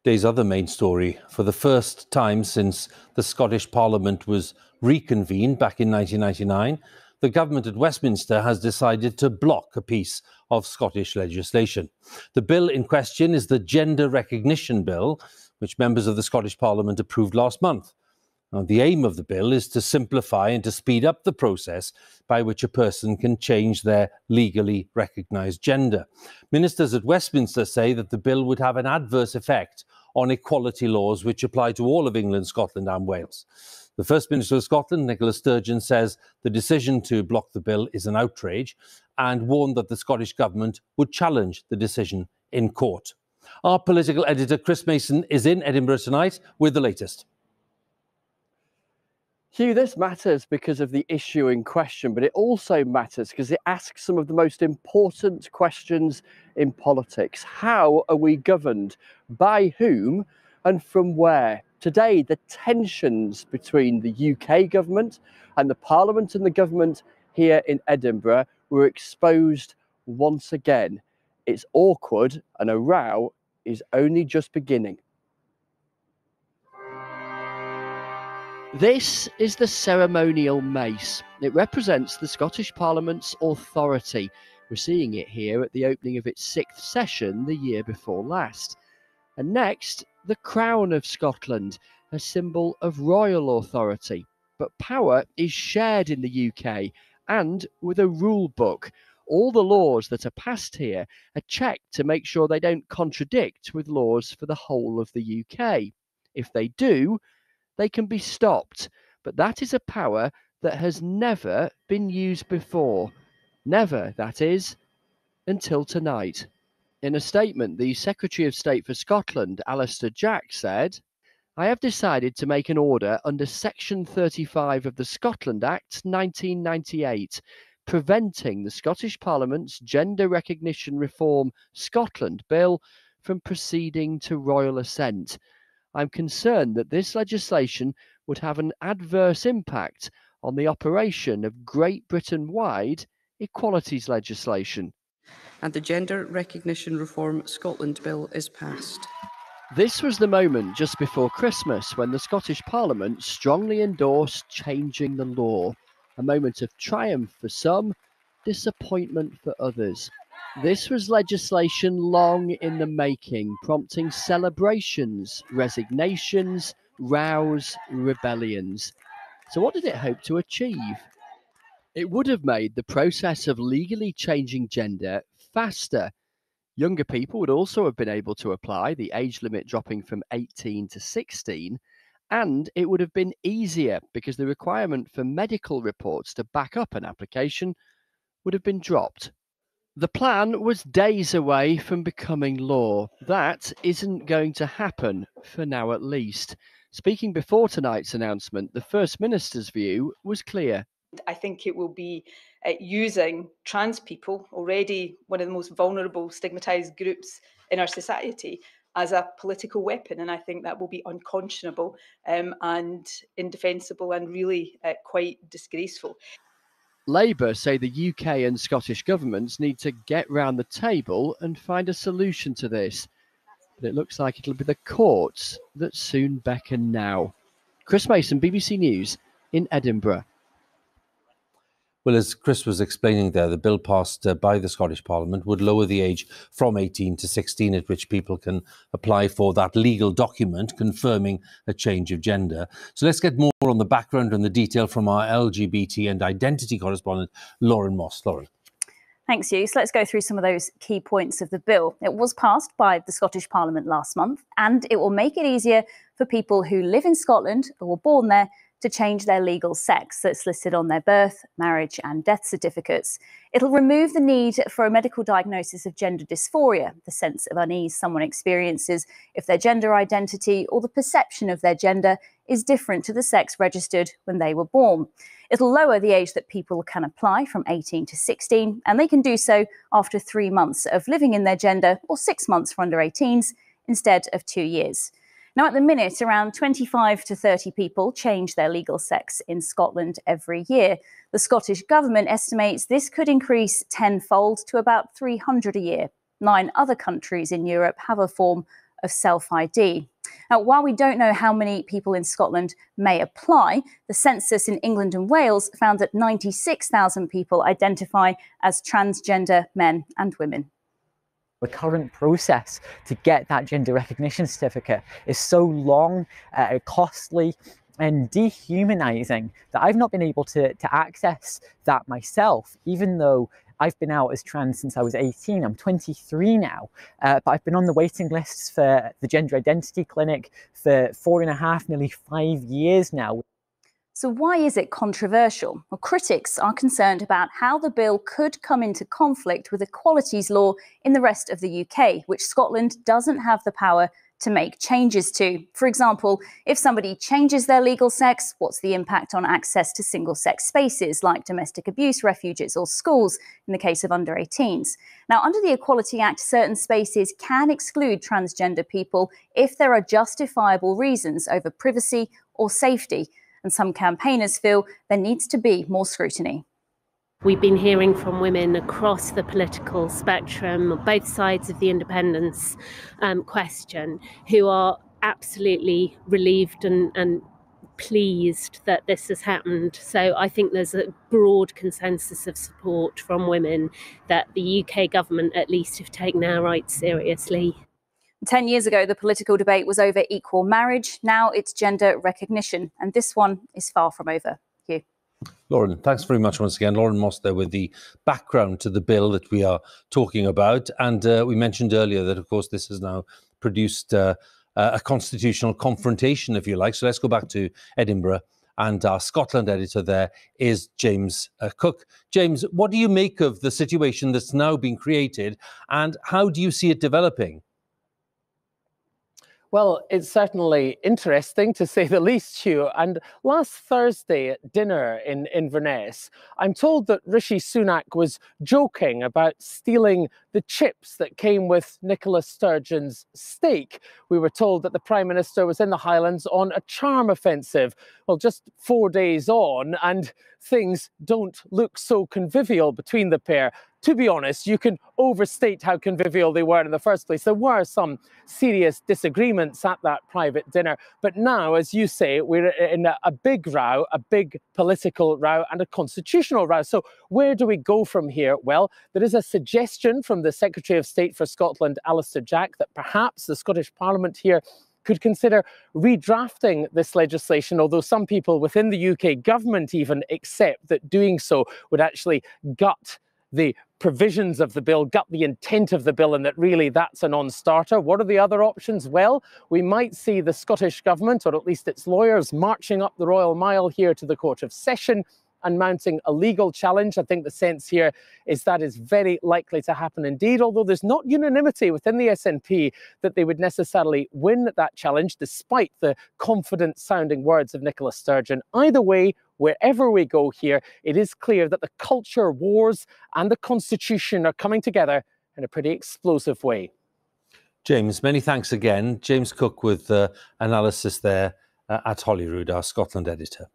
Today's other main story: for the first time since the Scottish Parliament was reconvened back in 1999, the government at Westminster has decided to block a piece of Scottish legislation. The bill in question is the Gender Recognition Bill, which members of the Scottish Parliament approved last month. Now, the aim of the bill is to simplify and to speed up the process by which a person can change their legally recognised gender. Ministers at Westminster say that the bill would have an adverse effect on equality laws which apply to all of England, Scotland and Wales. The First Minister of Scotland, Nicola Sturgeon, says the decision to block the bill is an outrage and warned that the Scottish Government would challenge the decision in court. Our political editor, Chris Mason, is in Edinburgh tonight with the latest. Hugh, this matters because of the issue in question, but it also matters because it asks some of the most important questions in politics. How are we governed? By whom? And from where? Today, the tensions between the UK government and the Parliament and the government here in Edinburgh were exposed once again. It's awkward and a row is only just beginning. This is the ceremonial mace. It represents the Scottish Parliament's authority. We're seeing it here at the opening of its 6th session the year before last. And next, the Crown of Scotland, a symbol of royal authority. But power is shared in the UK and with a rule book. All the laws that are passed here are checked to make sure they don't contradict with laws for the whole of the UK. If they do, they can be stopped, but that is a power that has never been used before. Never, that is, until tonight. In a statement, the Secretary of State for Scotland, Alistair Jack, said, "I have decided to make an order under Section 35 of the Scotland Act 1998, preventing the Scottish Parliament's Gender Recognition Reform Scotland Bill from proceeding to royal assent. I'm concerned that this legislation would have an adverse impact on the operation of Great Britain-wide equalities legislation." And the Gender Recognition Reform Scotland Bill is passed. This was the moment just before Christmas when the Scottish Parliament strongly endorsed changing the law. A moment of triumph for some, disappointment for others. This was legislation long in the making, prompting celebrations, resignations, rows, rebellions. So what did it hope to achieve? It would have made the process of legally changing gender faster. Younger people would also have been able to apply, the age limit dropping from 18 to 16, and it would have been easier because the requirement for medical reports to back up an application would have been dropped. The plan was days away from becoming law. That isn't going to happen, for now at least. Speaking before tonight's announcement, the First Minister's view was clear. I think it will be using trans people, already one of the most vulnerable, stigmatised groups in our society, as a political weapon. And I think that will be unconscionable and indefensible and really quite disgraceful. Labour say the UK and Scottish governments need to get round the table and find a solution to this. But it looks like it'll be the courts that soon beckon now. Chris Mason, BBC News in Edinburgh. Well, as Chris was explaining there, the bill passed by the Scottish Parliament would lower the age from 18 to 16 at which people can apply for that legal document confirming a change of gender. So let's get more on the background and the detail from our LGBT and identity correspondent, Lauren Moss. Lauren. Thanks, Hugh. So let's go through some of those key points of the bill. It was passed by the Scottish Parliament last month, and it will make it easier for people who live in Scotland or were born there to change their legal sex that's listed on their birth, marriage and death certificates. It'll remove the need for a medical diagnosis of gender dysphoria, the sense of unease someone experiences if their gender identity or the perception of their gender is different to the sex registered when they were born. It'll lower the age that people can apply from 18 to 16, and they can do so after 3 months of living in their gender or 6 months for under 18s instead of 2 years. Now, at the minute, around 25 to 30 people change their legal sex in Scotland every year. The Scottish Government estimates this could increase tenfold to about 300 a year. 9 other countries in Europe have a form of self-ID. Now, while we don't know how many people in Scotland may apply, the census in England and Wales found that 96,000 people identify as transgender men and women. The current process to get that gender recognition certificate is so long, costly and dehumanising that I've not been able to access that myself, even though I've been out as trans since I was 18. I'm 23 now, but I've been on the waiting lists for the Gender Identity Clinic for 4.5, nearly 5 years now. So why is it controversial? Well, critics are concerned about how the bill could come into conflict with equalities law in the rest of the UK, which Scotland doesn't have the power to make changes to. For example, if somebody changes their legal sex, what's the impact on access to single-sex spaces like domestic abuse refuges or schools in the case of under 18s? Now, under the Equality Act, certain spaces can exclude transgender people if there are justifiable reasons over privacy or safety. And some campaigners feel there needs to be more scrutiny. We've been hearing from women across the political spectrum, both sides of the independence question, who are absolutely relieved and pleased that this has happened. So I think there's a broad consensus of support from women that the UK government at least have taken our rights seriously. 10 years ago, the political debate was over equal marriage. Now it's gender recognition, and this one is far from over. Thank you. Lauren, thanks very much once again. Lauren Moss there with the background to the bill that we are talking about. And we mentioned earlier that, of course, this has now produced a constitutional confrontation, if you like. So let's go back to Edinburgh. And our Scotland editor there is James Cook. James, what do you make of the situation that's now been created, and how do you see it developing? Well, it's certainly interesting, to say the least, Hugh. And last Thursday at dinner in Inverness, I'm told that Rishi Sunak was joking about stealing the chips that came with Nicola Sturgeon's steak. We were told that the Prime Minister was in the Highlands on a charm offensive. Well, just 4 days on, and things don't look so convivial between the pair. To be honest, you can overstate how convivial they were in the first place. There were some serious disagreements at that private dinner. But now, as you say, we're in a big row, a big political row and a constitutional row. So where do we go from here? Well, there is a suggestion from the Secretary of State for Scotland, Alistair Jack, that perhaps the Scottish Parliament here could consider redrafting this legislation, although some people within the UK government even accept that doing so would actually gut the provisions of the bill, gut the intent of the bill, and that really that's a non-starter. What are the other options? Well, we might see the Scottish Government, or at least its lawyers, marching up the Royal Mile here to the Court of Session and mounting a legal challenge. I think the sense here is that is very likely to happen indeed, although there's not unanimity within the SNP that they would necessarily win that challenge, despite the confident-sounding words of Nicola Sturgeon. Either way, wherever we go here, it is clear that the culture wars and the Constitution are coming together in a pretty explosive way. James, many thanks again. James Cook with analysis there at Holyrood, our Scotland editor.